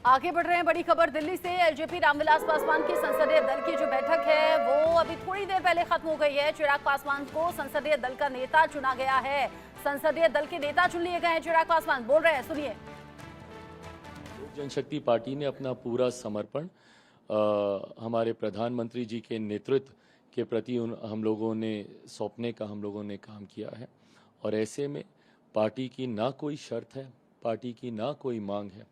आगे बढ़ रहे हैं, बड़ी खबर दिल्ली से। एलजेपी रामविलास पासवान की संसदीय दल की जो बैठक है वो अभी थोड़ी देर पहले खत्म हो गई है। चिराग पासवान को संसदीय दल का नेता चुना गया है। संसदीय दल के नेता चुन लिए गए हैं। चिराग पासवान बोल रहे हैं, सुनिए। लोक जनशक्ति पार्टी ने अपना पूरा समर्पण हमारे प्रधानमंत्री जी के नेतृत्व के प्रति हम लोगों ने सौंपने का हम लोगों ने काम किया है। और ऐसे में पार्टी की ना कोई शर्त है, पार्टी की ना कोई मांग है।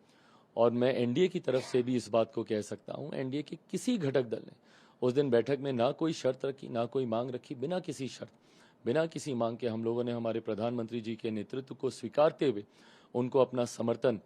और मैं एनडीए की तरफ से भी इस बात को कह सकता हूं, एनडीए के किसी घटक दल ने उस दिन बैठक में ना कोई शर्त रखी, ना कोई मांग रखी। बिना किसी शर्त, बिना किसी मांग के हम लोगों ने हमारे प्रधानमंत्री जी के नेतृत्व को स्वीकारते हुए उनको अपना समर्थन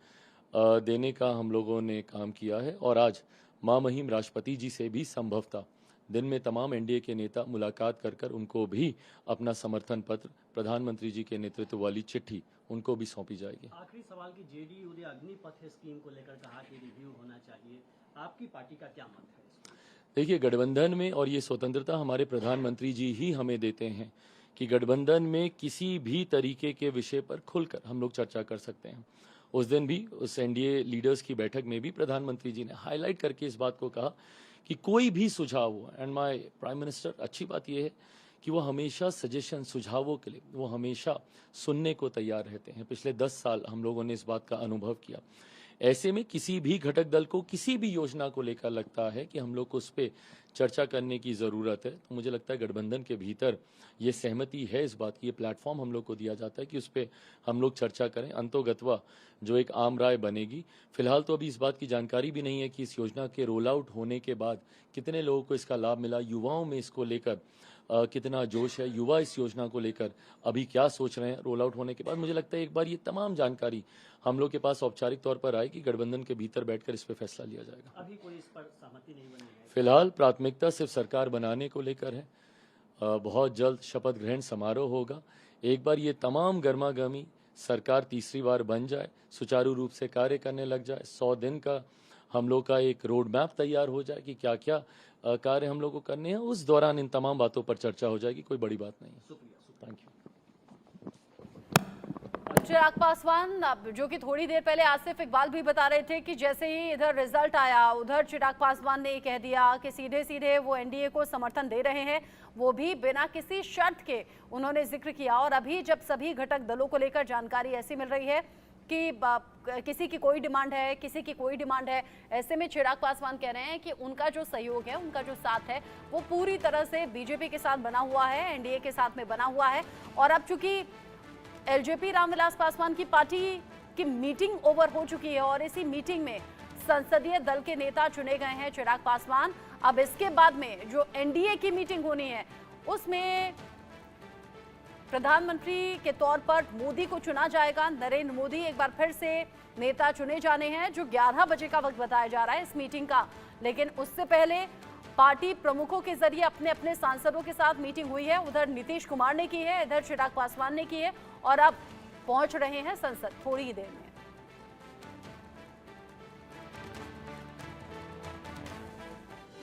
देने का हम लोगों ने काम किया है। और आज महामहिम राष्ट्रपति जी से भी संभवतः दिन में तमाम एनडीए के नेता मुलाकात कर उनको भी अपना समर्थन पत्र, प्रधानमंत्री जी के नेतृत्व वाली चिट्ठी उनको भी सौंपी जाएगी। आखिरी सवाल की जेडीयू ने अग्निपथ स्कीम को लेकर कहा कि रिव्यू होना चाहिए, आपकी पार्टी का क्या मत है इसमें? देखिए, गठबंधन में और ये स्वतंत्रता हमारे प्रधानमंत्री जी ही हमें देते हैं कि गठबंधन में किसी भी तरीके के विषय पर खुलकर हम लोग चर्चा कर सकते हैं। उस दिन भी उस एनडीए लीडर्स की बैठक में भी प्रधानमंत्री जी ने हाईलाइट करके इस बात को कहा कि कोई भी सुझाव हो, एंड माय प्राइम मिनिस्टर, अच्छी बात यह है कि वो हमेशा सजेशन, सुझावों के लिए वो हमेशा सुनने को तैयार रहते हैं। पिछले 10 साल हम लोगों ने इस बात का अनुभव किया। ऐसे में किसी भी घटक दल को किसी भी योजना को लेकर लगता है कि हम लोग को उस पर चर्चा करने की ज़रूरत है, तो मुझे लगता है गठबंधन के भीतर ये सहमति है इस बात की, ये प्लेटफॉर्म हम लोग को दिया जाता है कि उस पर हम लोग चर्चा करें। अंतोगत्वा जो एक आम राय बनेगी। फिलहाल तो अभी इस बात की जानकारी भी नहीं है कि इस योजना के रोल आउट होने के बाद कितने लोगों को इसका लाभ मिला, युवाओं में इसको लेकर कितना जोश है, युवा इस योजना को लेकर अभी क्या सोच रहे हैं रोल आउट होने के बाद। मुझे लगता है एक बार ये तमाम जानकारी हम लोग के पास औपचारिक तौर पर आए कि गठबंधन के भीतर बैठकर इस पर फैसला लिया जाएगा। अभी कोई इस पर सहमति नहीं बनी है। फिलहाल प्राथमिकता सिर्फ सरकार बनाने को लेकर है। बहुत जल्द शपथ ग्रहण समारोह होगा। एक बार ये तमाम गर्मागर्मी सरकार तीसरी बार बन जाए, सुचारू रूप से कार्य करने लग जाए, 100 दिन का हम लोग का एक रोड मैप तैयार हो जाए कि क्या क्या कार्य हम लोग को करने हैं, उस दौरान इन तमाम बातों पर चर्चा हो जाएगी। कोई बड़ी बात नहीं है। Thank you. चिराग पासवान, जो कि थोड़ी देर पहले आसिफ इकबाल भी बता रहे थे कि जैसे ही इधर रिजल्ट आया उधर चिराग पासवान ने कह दिया कि सीधे सीधे वो एनडीए को समर्थन दे रहे हैं, वो भी बिना किसी शर्त के उन्होंने जिक्र किया। और अभी जब सभी घटक दलों को लेकर जानकारी ऐसी मिल रही है कि किसी की कोई डिमांड है, किसी की कोई डिमांड है, ऐसे में चिराग पासवान कह रहे हैं कि उनका जो सहयोग है, उनका जो साथ है, वो पूरी तरह से बीजेपी के साथ बना हुआ है, एनडीए के साथ में बना हुआ है। और अब चूंकि एलजेपी रामविलास पासवान की पार्टी की मीटिंग ओवर हो चुकी है और इसी मीटिंग में संसदीय दल के नेता चुने गए हैं चिराग पासवान। अब इसके बाद में जो एनडीए की मीटिंग होनी है उसमें प्रधानमंत्री के तौर पर मोदी को चुना जाएगा। नरेंद्र मोदी एक बार फिर से नेता चुने जाने हैं, जो 11 बजे का वक्त बताया जा रहा है इस मीटिंग का। लेकिन उससे पहले पार्टी प्रमुखों के जरिए अपने अपने सांसदों के साथ मीटिंग हुई है। उधर नीतीश कुमार ने की है, इधर चिराग पासवान ने की है और अब पहुंच रहे हैं संसद थोड़ी ही देर में।